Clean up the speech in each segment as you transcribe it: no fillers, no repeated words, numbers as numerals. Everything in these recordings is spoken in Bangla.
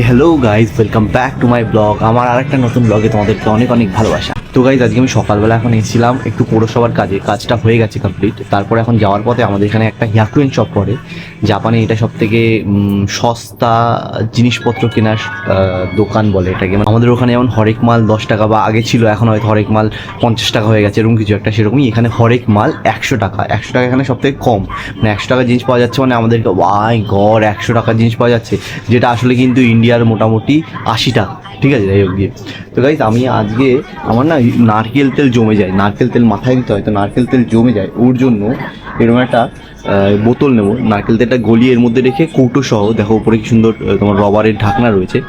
Hello guys, welcome back to my blog. আমার আরেকটা নতুন ব্লগে তোমাদেরকে অনেক অনেক ভালোবাসা। তো গাইজ, আজকে আমি সকালবেলা এখন এসেছিলাম একটু পৌরসভার কাজটা হয়ে গেছে কমপ্লিট। তারপরে এখন যাওয়ার পথে আমাদের এখানে একটা হ্যাকুয়েন শপ পড়ে, জাপানে এটা সব থেকে সস্তা জিনিসপত্র কেনার দোকান বলে এটাকে। আমাদের ওখানে যেমন হরেক মাল 10 টাকা বা আগে ছিল, এখন হয়তো হরেক মাল 50 টাকা হয়ে গেছে, এরকম কিছু একটা। সেরকমই এখানে হরেক মাল 100 টাকা। 100 টাকা এখানে সব থেকে কম, মানে 100 টাকা জিনিস পাওয়া যাচ্ছে, মানে আমাদেরকে ওয়াই গড 100 টাকার জিনিস পাওয়া যাচ্ছে, যেটা আসলে কিন্তু ইন্ডিয়ার মোটামুটি 80 টাকা। ঠিক আছে, যাই হোক গিয়ে। তো গাইজ, আমি আজকে আমার না নারকেল তেল জমে যায়, নারকেল তেল মাথায় দিতে হয়, তো নারকেল তেল জমে যায়, ওর জন্য এরকম একটা বোতল নেবো। নারকেল তেলটা গলিয়ে এর মধ্যে রেখে কৌটো সহ, দেখো উপরে কি সুন্দর তোমার রবারের ঢাকনা রয়েছে,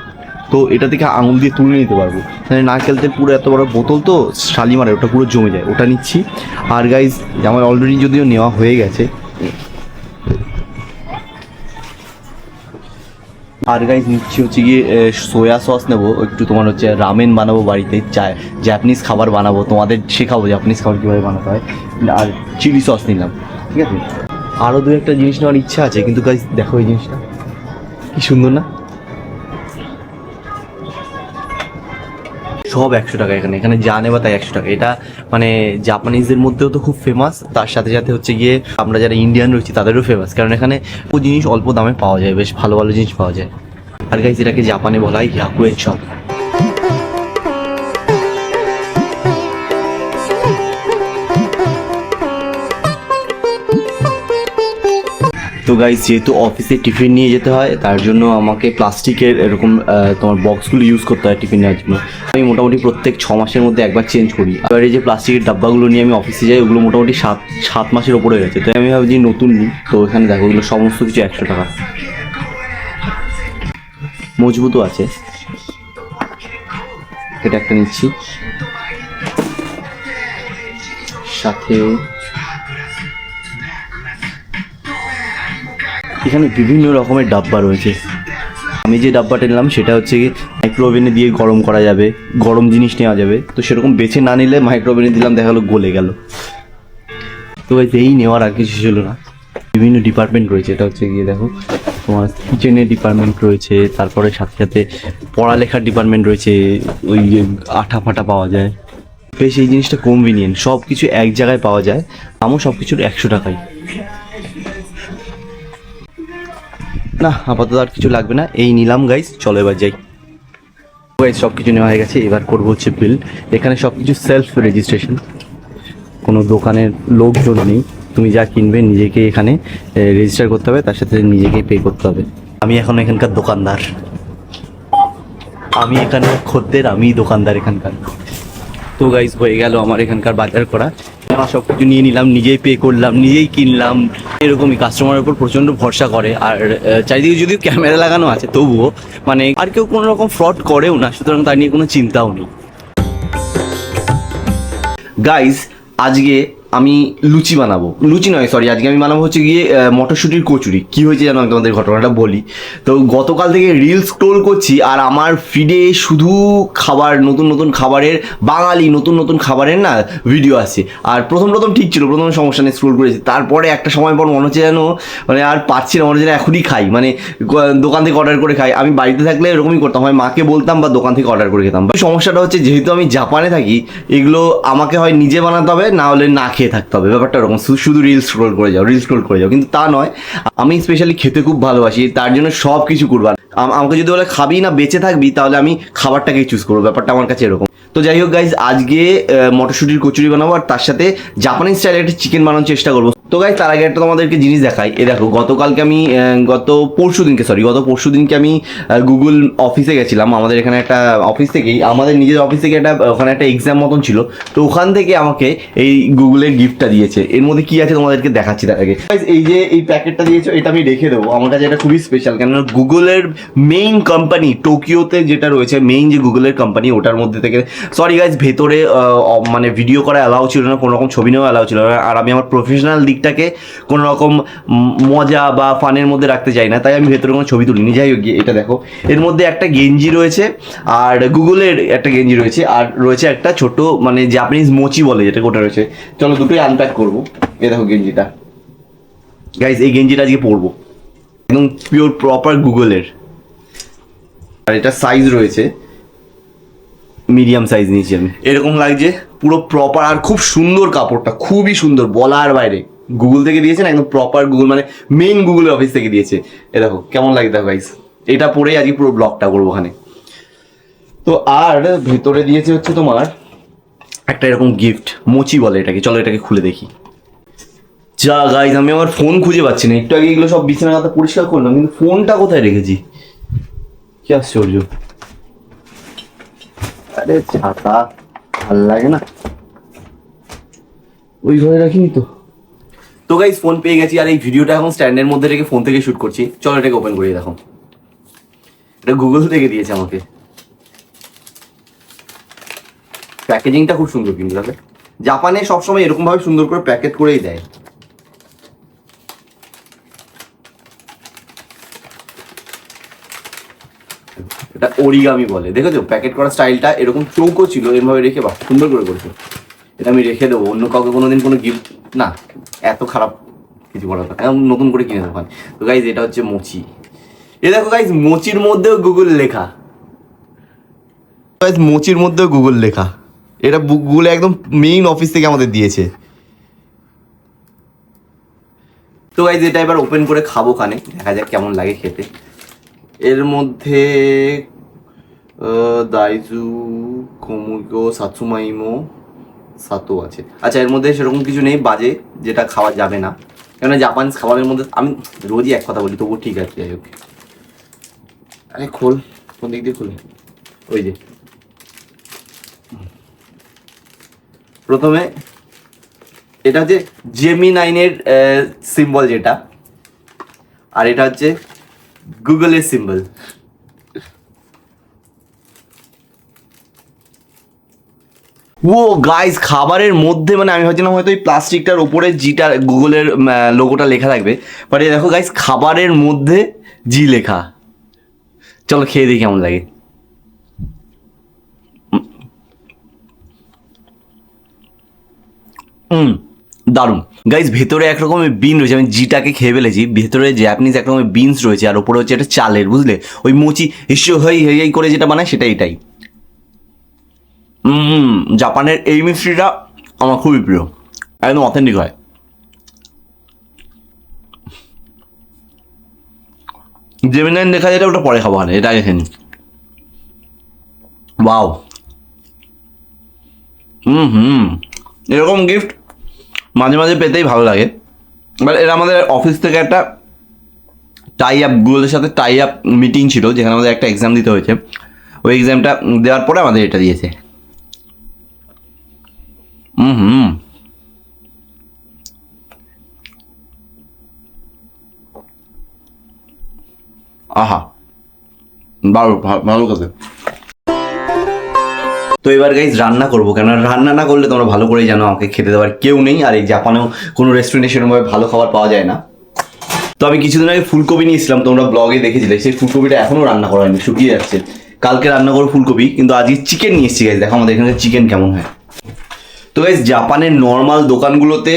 তো এটা থেকে আঙুল দিয়ে তুলে নিতে পারবো। মানে নারকেল তেল পুরো এত বড় বোতল তো শালিমারে, ওটা পুরো জমে যায়, ওটা নিচ্ছি। আর গাইজ, আমার অলরেডি যদিও নেওয়া হয়ে গেছে। আর গাইজ, নিচ্ছি হচ্ছে গিয়ে সোয়া সস নেবো একটু, তোমার হচ্ছে রামেন বানাবো বাড়িতে, জাপানিজ খাবার বানাবো, তোমাদের শেখাবো জাপানিজ খাবার কীভাবে বানাতে হয়। আর চিলি সস নিলাম, ঠিক আছে। আরও দু একটা জিনিস নেওয়ার ইচ্ছা আছে, কিন্তু গাইজ দেখো এই জিনিসটা কি সুন্দর না, সব 100 টাকা। এখানে এখানে যা নেবা তাই 100 টাকা। এটা মানে জাপানিজদের মধ্যেও তো খুব ফেমাস, তার সাথে সাথে হচ্ছে গিয়ে আমরা যারা ইন্ডিয়ান রয়েছি তাদেরও ফেমাস, কারণ এখানে ও জিনিস অল্প দামে পাওয়া যায়, বেশ ভালো ভালো জিনিস পাওয়া যায়। আর গাইজ, এটাকে জাপানে বলা হয় হ্যাকুয়েন শপ। তো গাইজ, যেহেতু অফিসে টিফিন নিয়ে যেতে হয়, তার জন্য আমাকে প্লাস্টিকের এরকম তোমার বক্সগুলো ইউজ করতে হয় টিফিন নেওয়ার জন্য। আমি মোটামুটি প্রত্যেক 6 মাসের মধ্যে একবার চেঞ্জ করি। এবার এই যে প্লাস্টিকের ডাব্বাগুলো নিয়ে আমি অফিসে যাই, ওগুলো মোটামুটি 7 মাসের ওপরে হয়ে গেছে, তো আমি ভাবছি নতুন নিই। তো এখানে দেখো, ওগুলো সমস্ত কিছু 100 টাকা, মজবুতও আছে। এটা একটা নিচ্ছি, সাথে এখানে বিভিন্ন রকমের ডাব্বা রয়েছে। আমি যে ডাব্বাটা নিলাম সেটা হচ্ছে কি মাইক্রোওভেনে দিয়ে গরম করা যাবে, গরম জিনিস নেওয়া যাবে। তো সেরকম বেছে না নিলে মাইক্রোওভেনে দিলাম, দেখা গেলো গলে গেল। তো এই নেওয়ার আর কিছু ছিল না। বিভিন্ন ডিপার্টমেন্ট রয়েছে, এটা হচ্ছে গিয়ে দেখো তোমার কিচেনের ডিপার্টমেন্ট রয়েছে, তারপরে সাথে সাথে পড়ালেখার ডিপার্টমেন্ট রয়েছে, ওই আঠা ফাটা পাওয়া যায়। বেশ এই জিনিসটা কনভিনিয়েন্ট, সব কিছু এক জায়গায় পাওয়া যায়, দামও সব কিছুর 100 টাকাই। না, আপাতত আর কিছু লাগবে না, এই নিলাম গাইস, চলো এবার যাই। গাইস, সব কিছু নেওয়া হয়ে গেছে, এবার করবো হচ্ছে বিল। এখানে সব কিছু সেলফ রেজিস্ট্রেশন, কোনো দোকানের লোকজন নেই, তুমি যা কিনবে নিজেকে এখানে রেজিস্টার করতে হবে, তার সাথে নিজেকেই পে করতে হবে। আমি এখন এখানকার দোকানদার, আমি এখানকার খদ্দের, আমি দোকানদার এখানকার। তো গাইস, হয়ে গেল আমার এখানকার বাজার করা। আমার সব কিছু নিয়ে নিলাম, নিজেই পে করলাম, নিজেই কিনলাম। এরকমই কাস্টমারের উপর প্রচণ্ড ভরসা করে। আর চারিদিকে যদিও ক্যামেরা লাগানো আছে, তবুও মানে আর কেউ কোনো রকম ফ্রড করেও না, সুতরাং তার নিয়ে কোনো চিন্তাও নেই। গাইস, আজকে আমি লুচি বানাবো, লুচি নয় সরি, আজকে আমি বানাবো হচ্ছে গিয়ে মটরশুঁটির কচুরি। কি হয়েছে জানো, আমি তোমাদের ঘটনাটা বলি। তো গতকাল থেকে রিলস স্ক্রোল করছি, আর আমার ফিডে শুধু খাবার, নতুন নতুন খাবারের, বাঙালি নতুন নতুন খাবারের না ভিডিও আসছে। আর প্রথম প্রথম ঠিক ছিল, প্রথম সমস্যা নেই, স্ক্রোল করেছি। তারপরে একটা সময় পর মনে হচ্ছে যেন মানে আর পারছি না, মনে হচ্ছে এখনই খাই, মানে দোকান থেকে অর্ডার করে খাই। আমি বাড়িতে থাকলে এরকমই করতাম, হয় মাকে বলতাম বা দোকান থেকে অর্ডার করে খেতাম। সমস্যাটা হচ্ছে, যেহেতু আমি জাপানে থাকি, এগুলো আমাকে হয় নিজে বানাতে হবে, না হলে না খেয়ে থাকতে হবে। ব্যাপারটা এরকম, শুধু রিলস স্ক্রোল করে যাও, রিলস স্ক্রোল করে যাও, কিন্তু তা নয়। আমি স্পেশালি খেতে খুব ভালোবাসি, তার জন্য সব কিছু করবো। আমাকে যদি বলে খাবি না বেঁচে থাকবি, তাহলে আমি খাবারটাকেই চুজ করবো। ব্যাপারটা আমার কাছে এরকম। তো যাই হোক গাইজ, আজকে মটরশুঁটির কচুরি বানাবো, আর তার সাথে জাপানিজ স্টাইলে একটা চিকেন বানানোর চেষ্টা করবো। তো গাইজ, তার আগে একটা তোমাদেরকে জিনিস দেখাই। এ দেখো, গত পরশু দিনকে আমি গুগল অফিসে গেছিলাম। আমাদের এখানে একটা অফিস থেকেই, আমাদের নিজের অফিস থেকে একটা, ওখানে একটা এক্সাম মতন ছিল, তো ওখান থেকে আমাকে এই গুগলের গিফটটা দিয়েছে। এর মধ্যে কি আছে তোমাদেরকে দেখাচ্ছি তার আগে। এই যে এই প্যাকেটটা দিয়েছো, এটা আমি রেখে দেবো, আমার কাছে এটা খুবই স্পেশাল। কেননা গুগলের মেইন কোম্পানি টোকিওতে যেটা রয়েছে, মেইন যে গুগলের কোম্পানি, ওটার মধ্যে থেকে, সরি গাইজ, ভেতরে মানে ভিডিও করা অ্যালাউ ছিল না, কোনো রকম ছবি নেওয়া অ্যালাউ ছিল না। আর আমি আমার প্রফেশনাল দিকটাকে কোনো রকম মজা বা ফানের মধ্যে রাখতে চাই না, তাই আমি ভেতরে কোনো ছবি তুলিনি। যাই হোক, এটা দেখো, এর মধ্যে একটা গেঞ্জি রয়েছে, আর গুগলের একটা গেঞ্জি রয়েছে, আর রয়েছে একটা ছোট মানে জাপানিজ মোচি বলে যেটা, ওটা রয়েছে। চলো দুটোই আনপ্যাক করবো। এ দেখো গেঞ্জিটা গাইজ, এই গেঞ্জিটা আজকে পরবো, একদম পিওর প্রপার গুগলের। আর এটা সাইজ রয়েছে মিডিয়াম সাইজ নিয়েছি আমি। এরকম লাগছে পুরো প্রপার, আর খুব সুন্দর কাপড়টা, খুবই সুন্দর বলার বাইরে। গুগল থেকে দিয়েছে না, একদম প্রপার গুগল, মানে মেইন গুগলের অফিস থেকে দিয়েছে। এ দেখো কেমন লাগে দেখো গাইস, এটা পরেই আজকে পুরো ব্লগটা করবো ওখানে। তো আর ভেতরে দিয়েছে হচ্ছে তোমার একটা এরকম গিফট, মোচি বলে এটাকে। চলো এটাকে খুলে দেখি। যা গাইস, আমি আমার ফোন খুঁজে পাচ্ছি না। একটু আগে এগুলো সব বিছানা কাঁথা পরিষ্কার করলাম, কিন্তু ফোনটা কোথায় রেখেছি, কি আশ্চর্য। আরে ছাতা ভাল লাগে না, ওই ঘরে রাখিনি তো। তো গাইস ফোন পেয়ে গেছি, আর এই ভিডিওটা এখন স্ট্যান্ডের মধ্যে রেখে ফোন থেকে শুট করছি। চলো এটাকে ওপেন করিয়ে দেখো। এটা গুগল থেকে দিয়েছে আমাকে। প্যাকেজিংটা খুব সুন্দর, কিন্তু দাদা জাপানে সবসময় এরকম ভাবে সুন্দর করে প্যাকেট করেই দেয়। এটা অরিগামি বলে, দেখেছো প্যাকেট করার স্টাইলটা এরকম চৌকো ছিল, এরভাবে রেখে বাহ সুন্দর করে করেছে। এটা আমি রেখে দেবো, অন্য কাউকে কোনোদিন কোনো গিফট না, এত খারাপ কিছু করার কথা, নতুন করে কিনে দেবো। তো গাইজ এটা হচ্ছে মোচি। এ দেখো গাইজ, মোচির মধ্যেও গুগল লেখা। গাইজ মোচির মধ্যেও গুগল লেখা, এটা গুগলে একদম মেইন অফিস থেকে আমাদের দিয়েছে। তো গাইজ এটা এবার ওপেন করে খাবো খানে, দেখা যাক কেমন লাগে খেতে। এর মধ্যে দাইজু কোমুগো সাতসুমাইমো সাতো আছে। আচ্ছা এর মধ্যে সেরকম কিছু নেই বাজে যেটা খাওয়া যাবে না, কেননা জাপানিজ খাবারের মধ্যে আমি রোজই এক কথা বলি, তবুও ঠিক আছে। যাই হোক, আরে খোল, কোন দিক দিয়ে খুলে, ওই যে প্রথমে এটা হচ্ছে জেমিনাইনের সিম্বল যেটা, আর এটা হচ্ছে গুগলের সিম্বল। ও গাইস, খাবারের মধ্যে মানে আমি ভাবছিলাম হয়তো এই প্লাস্টিকটার ওপরে জিটা গুগলের লোগোটা লেখা থাকবে, বাট এই দেখো গাইস খাবারের মধ্যে জি লেখা। চলো খেয়ে দেখি কেমন লাগে। দারুণ গাইস, ভেতরে একরকমের বিন রয়েছে, আমি জিটাকে খেয়ে ফেলেছি। ভেতরে জ্যাপানিজ একরকমের বিনস রয়েছে, আর ওপরে হচ্ছে এটা চালের, বুঝলে ওই মুচি হিসু হই হেই করে যেটা বানায় সেটা এটাই। জাপানের এই মিষ্টিটা আমার খুবই প্রিয়, একদম অথেন্টিক হয়। জেমিনাইন দেখা যেটা ওটা পরে খাবো, এটা আগে খেয়ে নি। ওয়াও, এরকম গিফট মাঝে মাঝে পেতেই ভালো লাগে। বাট এটা আমাদের অফিস থেকে একটা টাই আপ, গুগলের সাথে টাই আপ মিটিং ছিল, যেখানে আমাদের একটা এক্সাম দিতে হয়েছে। ওই এক্সামটা দেওয়ার পরে আমাদের এটা দিয়েছে। আহা, ভালো ভালো কথা। তো এবার গাইজ রান্না করবো, কেন রান্না না করলে তোমরা ভালো করেই জানো আমাকে খেতে দেওয়ার কেউ নেই, আর এই জাপানেও কোনো রেস্টুরেন্টে সেরকমভাবে ভালো খাবার পাওয়া যায় না। তো আমি কিছুদিন আগে ফুলকপি নিয়েছিলাম, তোমরা ব্লগে দেখেছিলে, সেই ফুলকপিটা এখনও রান্না করা হয়নি, শুকিয়ে যাচ্ছে। কালকে রান্না করবো ফুলকপি, কিন্তু আজকে চিকেন নিয়ে এসেছি গাইজ, দেখো আমাদের এখানে চিকেন কেমন হয়। তো গাইজ জাপানের নর্মাল দোকানগুলোতে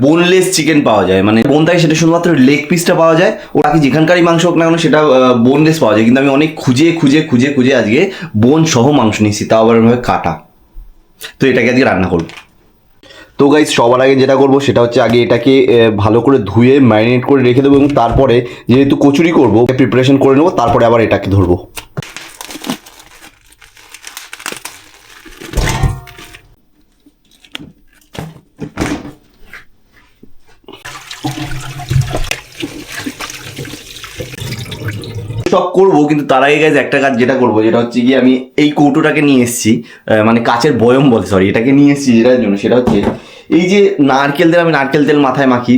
বোনলেস চিকেন পাওয়া যায়, মানে বোন থাকে সেটা শুধুমাত্র লেগ পিসটা পাওয়া যায়, ও বাকি যেখানকারই মাংস হোক না কেন সেটা বোনলেস পাওয়া যায়। কিন্তু আমি অনেক খুঁজে খুঁজে খুঁজে খুঁজে আজকে বোন সহ মাংস নিয়েছি, তাও আবার এভাবে কাটা। তো এটাকে আজকে রান্না করবো। তো গাইজ সবার আগে যেটা করবো সেটা হচ্ছে আগে এটাকে ভালো করে ধুয়ে ম্যারিনেট করে রেখে দেবো, এবং তারপরে যেহেতু কচুরি করবো প্রিপারেশন করে নেবো, তারপরে আবার এটাকে ধরবো। সব করবো, কিন্তু তার আগে গাইজ একটা কাজ যেটা করবো, যেটা হচ্ছে গিয়ে আমি এই কৌটোটাকে নিয়ে এসেছি, মানে কাচের বয়ম বলে, সরি, এটাকে নিয়ে এসেছি যেটার জন্য, সেটা হচ্ছে এই যে নারকেল তেল, আমি নারকেল তেল মাথায় মাখি,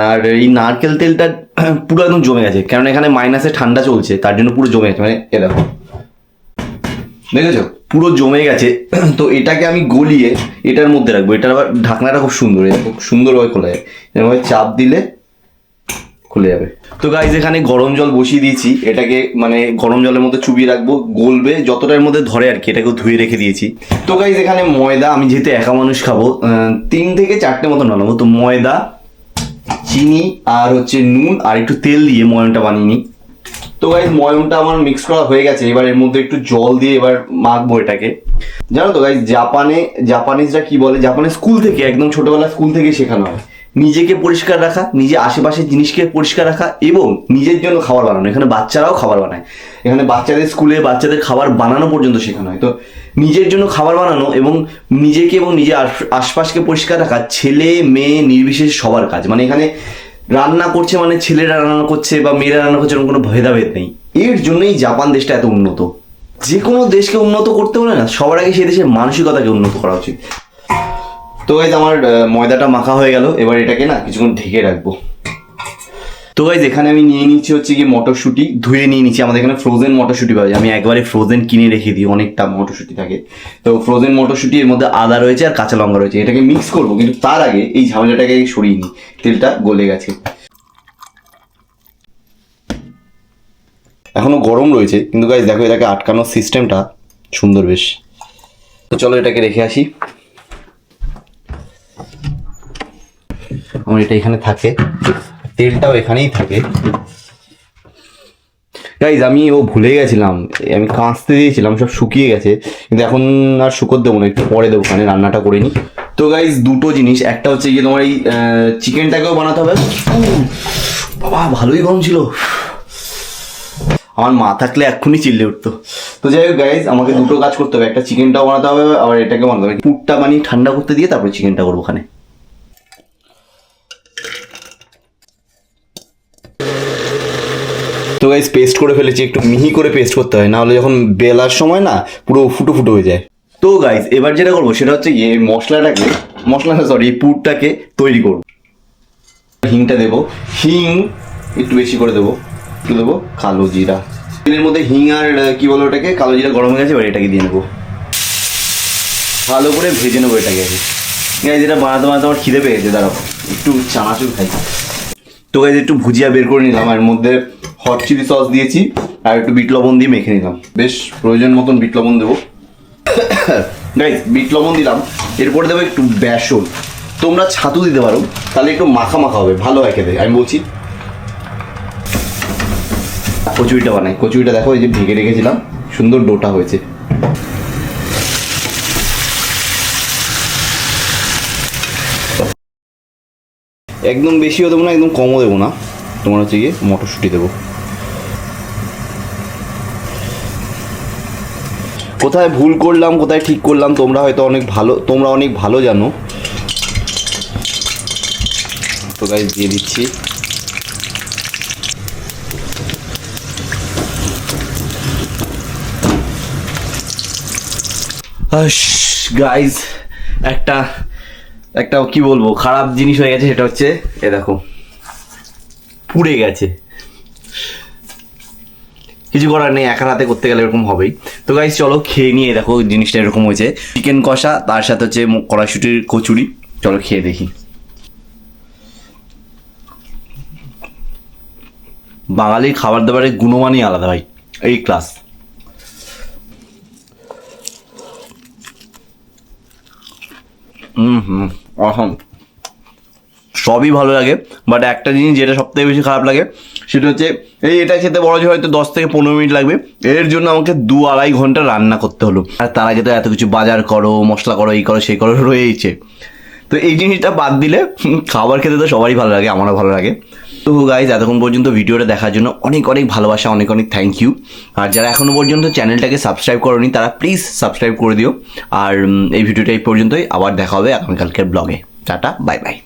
আর এই নারকেল তেলটা পুরো একদম জমে গেছে, কারণ এখানে মাইনাসে ঠান্ডা চলছে, তার জন্য পুরো জমে গেছে, মানে এ দেখো দেখেছো পুরো জমে গেছে। তো এটাকে আমি গলিয়ে এটার মধ্যে রাখবো। এটার আবার ঢাকনাটা খুব সুন্দর, খুব সুন্দরভাবে খোলা যায়, এভাবে চাপ দিলে খুলে যাবে। তো গাইজ এখানে গরম জল বসিয়ে দিয়েছি, এটাকে মানে গরম জলের মধ্যে চুবিয়ে রাখবো, গলবে যতটার মধ্যে ধরে আর কি, এটাকেও ধুয়ে রেখে দিয়েছি। তো গাইজ এখানে ময়দা, আমি যেহেতু একা মানুষ খাবো 3 থেকে 4টে মতো বানাবো, তো ময়দা, চিনি আর হচ্ছে নুন আর একটু তেল দিয়ে ময়নটা বানিয়ে নিই। তো গাইজ ময়মটা আমার মিক্স করা হয়ে গেছে, এবার এর মধ্যে একটু জল দিয়ে এবার মাখবো এটাকে। জানো তো গাইজ জাপানিজরা কি বলে, জাপানের স্কুল থেকে একদম ছোটবেলা স্কুল থেকে শেখানো হয় নিজেকে পরিষ্কার রাখা, নিজে আশেপাশের জিনিসকে পরিষ্কার রাখা এবং নিজের জন্য খাবার বানানো। এখানে বাচ্চারাও খাবার বানায়, এখানে বাচ্চাদের স্কুলে বাচ্চাদের খাবার বানানো পর্যন্ত শেখানো হয়। তো নিজের জন্য খাবার বানানো এবং নিজেকে এবং নিজের আশপাশকে পরিষ্কার রাখা ছেলে মেয়ে নির্বিশেষে সবার কাজ। মানে এখানে রান্না করছে মানে ছেলেরা রান্না করছে বা মেয়েরা রান্না করছে, এরকম কোনো ভেদাভেদ নেই। এর জন্যই জাপান দেশটা এত উন্নত। যে কোনো দেশকে উন্নত করতে হলে না সবার আগে সেই দেশের মানসিকতাকে উন্নত করা উচিত। তো গাইজ আমার ময়দাটা মাখা হয়ে গেল, এবার এটাকে না কিছুক্ষণ ঢেকে রাখবো। তো গাইজ এখানে আমি নিয়ে নিচ্ছি হচ্ছে কি মটরশুঁটি, ধুয়ে নিয়ে নিচ্ছি। আমাদের এখানে ফ্রোজেন মটরশুঁটি পাওয়া যায়, আমি একবারে ফ্রোজেন কিনে রেখে দিই, অনেকটা মটরশুঁটি থাকে। তো ফ্রোজেন মটরশুঁটি, এর মধ্যে আদা রয়েছে আর কাঁচা লঙ্কা রয়েছে, এটাকে মিক্স করবো। কিন্তু তার আগে এই ঝামেলাটাকে সরিয়ে নিই, তেলটা গলে গেছে, এখনো গরম রয়েছে। কিন্তু গাইজ দেখো এটাকে আটকানোর সিস্টেমটা সুন্দর বেশ। তো চলো এটাকে রেখে আসি। আমার এটা এখানে থাকে, তেলটাও এখানেই থাকে। গাইজ আমি ভুলে গেছিলাম, আমি কাঁচতে দিয়েছিলাম, সব শুকিয়ে গেছে। কিন্তু এখন আর শুকোতে দেবো না, একটু পরে দেবো, ওখানে রান্নাটা করে নিই। তো গাইজ দুটো জিনিস, একটা হচ্ছে গিয়ে তোমার এই চিকেনটাকেও বানাতে হবে। বাবা ভালোই গরম ছিল, আমার মা থাকলে এক্ষুনি চিল্লে উঠতো। তো যাই হোক গাইজ আমাকে দুটো কাজ করতে হবে, একটা চিকেনটাও বানাতে হবে আবার এটাকে বানাতে হবে। পুরটা বানিয়ে ঠান্ডা করতে দিয়ে তারপরে চিকেনটা করবো ওখানে। তো গাইজ পেস্ট করে ফেলেছি, একটু মিহি করে পেস্ট করতে হয়, না হলে যখন বেলার সময় না পুরো ফুটো ফুটো হয়ে যায়। তো গাইজ এবার যেটা করবো সেটা হচ্ছে গিয়ে এই পুরটাকে তৈরি করবো। হিংটা দেবো, হিং একটু বেশি করে দেবো, একটু দেবো কালো জিরা। তেলের মধ্যে হিং আর কি বলো ওটাকে, কালো জিরা গরম হয়ে গেছে, এবার এটাকে দিয়ে নেবো, ভালো করে ভেজে নেবো এটাকে। গাইজ এটা বানাতে বানাতে আমার খিদে পেয়ে গেছে, দাঁড়াও একটু চানাচুর খাই। তো গাইজ একটু ভুজিয়া বের করে নিলাম, এর মধ্যে হট চিলি সস দিয়েছি আর একটু বিট লবণ দিয়ে মেখে নিলাম। বেশ প্রয়োজন মতন বিট লবণ দেবো। গাইজ বিট লবণ দিলাম, এরপরে দেবো একটু বেসন। তোমরা ছাতু দিতে পারো, তাহলে একটু মাখা মাখা হবে, ভালো হয় খেতে। আমি বলছি কচুরিটা বানাই। কচুরিটা দেখো এই যে ঢেকে রেখেছিলাম, সুন্দর ডোটা হয়েছে। একদম বেশিও দেবো না, একদম কমও দেবো না। তোমার হচ্ছে গিয়ে মটরশুঁটি দেবো। কোথায় ভুল করলাম কোথায় ঠিক করলাম তোমরা হয়তো অনেক ভালো জানো। তো গাইজ দিয়ে দিচ্ছি। গাইজ একটা কি বলবো খারাপ জিনিস হয়ে গেছে, সেটা হচ্ছে এ দেখো পুড়ে গেছে। কিছু করার নেই, একার হাতে করতে গেলে এরকম হবেই। তো গাইজ চলো খেয়ে নিয়ে, দেখো জিনিসটা এরকম হয়েছে, চিকেন কষা তার সাথে হচ্ছে কড়াইশুঁটির কচুরি। চলো খেয়ে দেখি। বাঙালির খাবার দাবারের গুণমানই আলাদা ভাই, এই ক্লাস। অসম, সবই ভালো লাগে। বাট একটা জিনিস যেটা সব থেকে বেশি খারাপ লাগে সেটা হচ্ছে এটা খেতে বড় যে হয়তো 10 থেকে 15 মিনিট লাগবে, এর জন্য আমাকে 2-2.5 ঘন্টা রান্না করতে হলো। আর তার আগে তো এত কিছু বাজার করো, মশলা করো, এই করো সেই করো রয়েছে। তো এই জিনিসটা বাদ দিলে খাবার খেতে তো সবারই ভালো লাগে, আমারও ভালো লাগে। তো গাইজ এতক্ষণ পর্যন্ত ভিডিওটা দেখার জন্য অনেক অনেক ভালোবাসা, অনেক অনেক থ্যাংক ইউ। আর যারা এখনও পর্যন্ত চ্যানেলটাকে সাবস্ক্রাইব করোনি তারা প্লিজ সাবস্ক্রাইব করে দিও। আর এই ভিডিওটা এই পর্যন্তই, আবার দেখা হবে আগামীকালকের ব্লগে। Tata, bye bye.